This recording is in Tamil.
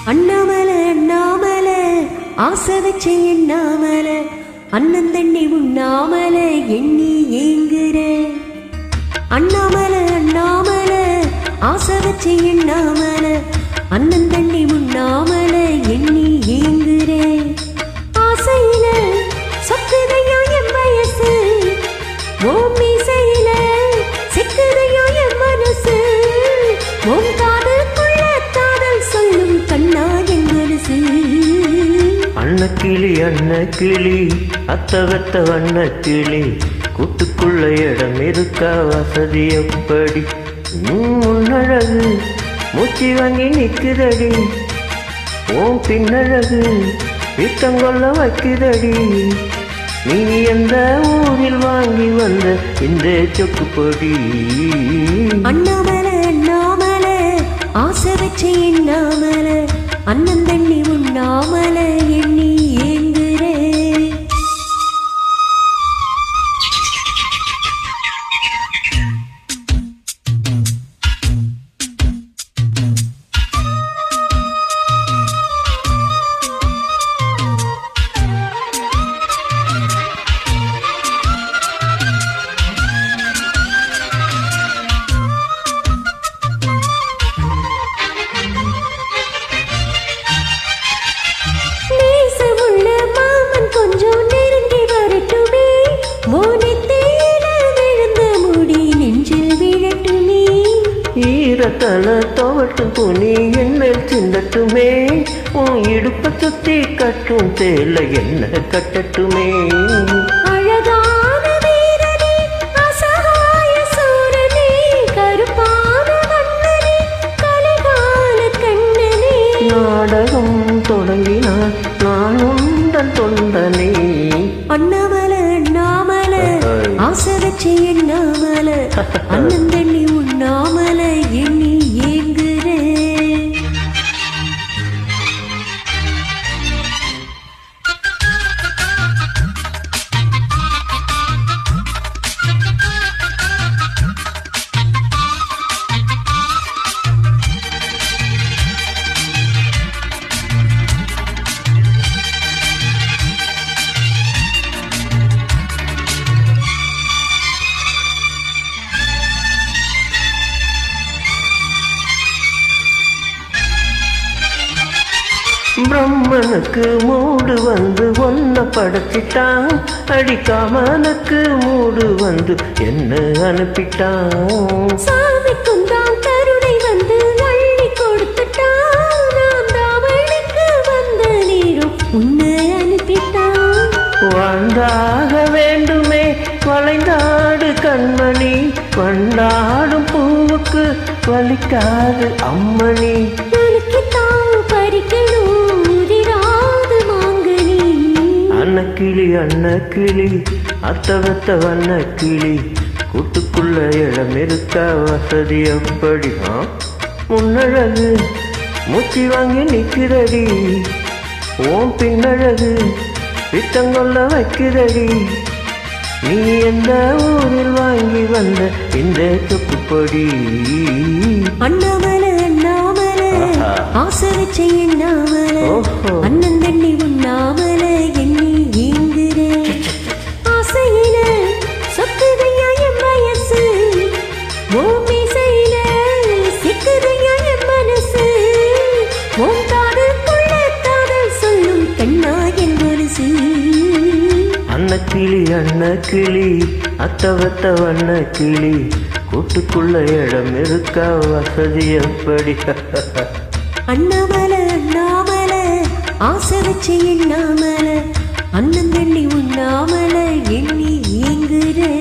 அண்ணாமல அண்ணாமல ஆசை வச்சு எண்ணாமல அண்ணன் தண்ணி உண்ணாமல எண்ணி ஏங்குற அண்ணாமல அண்ணாமல ஆசை வச்சு எண்ணாமல அண்ணன் தண்ணி உண்ணாமல எண்ணி ஏங்குற ஆசையில சொக்குதையோ என் வயசு ஓம் மீசையில சிக்குதையோ என் மனசு ஓம் காதுக்குள்ள காதல் சொல்லும் கண்ணா என் மனசு அன்னக்கிளி அன்னக்கிளி அத்தவத்த வண்ணக்கிளி கூட்டுக்குள்ள இடம் இருக்கா வசதி எப்படி முன்னழகு மூச்சு வாங்கி நிற்குதடி ஓம் பின்னழகு வீட்டங்கொள்ள வைக்குதடி நீ எந்த ஊரில் வாங்கி வந்த இந்த சொக்குப்பொடி அண்ணாமல அண்ணாமல ஆசை வச்சு எண்ணாமல அண்ணன் தண்ணி உண்ணாமல எண்ணி ஏங்குறே ஈரத்தல துவட்டும் துணி என்மேல் சிந்தட்டுமே உன் இடுப்ப சுத்தி கட்டும் தேல என்ன கட்டட்டுமே அழகான வீரனே அசகாய சூரனே கருப்பான வண்ணனே கலைகால கண்ணனே நாடகம் தொடங்கினான் நான் உந்தன் தொண்டனே அண்ணாமல அண்ணாமல ஆசை வச்சு எண்ணாமல அண்ணன் தண்ணி உண்ணாமல எண்ணி ஏங்குறே பிரம்மனுக்கு மூடு வந்து ஒன்ன படைச்சிட்டான் அடிக்காமனுக்கு மூடு வந்து என்ன அனுப்பிட்டான் சாமிக்கும் தான் கருணை வந்து அள்ளி கொடுத்துட்டான் நாம் தாவணிக்கு வந்த நீரும் உன்னை அனுப்பிட்டான் வாழ்ந்தாக வேண்டுமே வளைந்தாடு கண்மணி வண்டாடும் பூவுக்கு வலிக்காது அம்மணி அன்னக்கிளி அன்னக்கிளி அத்தவத்த வண்ணக்கிளி கூட்டுக்குள்ள இடம் இருக்கா வசதி எப்படி முன்னழகு மூச்சு வாங்கி நிற்கிறடி ஓம் பின்னழகு விட்டங்கொள்ள வைக்கிறடி நீ எந்த ஊரில் வாங்கி வந்த இந்த சொக்குப்பொடி அண்ணாமல அண்ணாமல ஆசை வச்சு எண்ணாமல அண்ணன் தண்ணி உண்ணாமல எண்ணி ஏங்குறே ஆசையில சொக்குதையா என் வயசு ஓம் மீசையில சிக்குதையா என் மனசு ஓம் காதுக்குள்ள காதல் சொல்லும் கண்ணா என் மனசு அன்னக்கிளி அன்னக்கிளி அத்தவத்த வண்ணக்கிளி கூட்டுக்குள்ள இடம் இருக்கா வசதி எப்படி அண்ணாமல அண்ணாமல ஆசை வச்சு எண்ணாமல அண்ணன் தண்ணி உண்ணாமல எண்ணி ஏங்குறே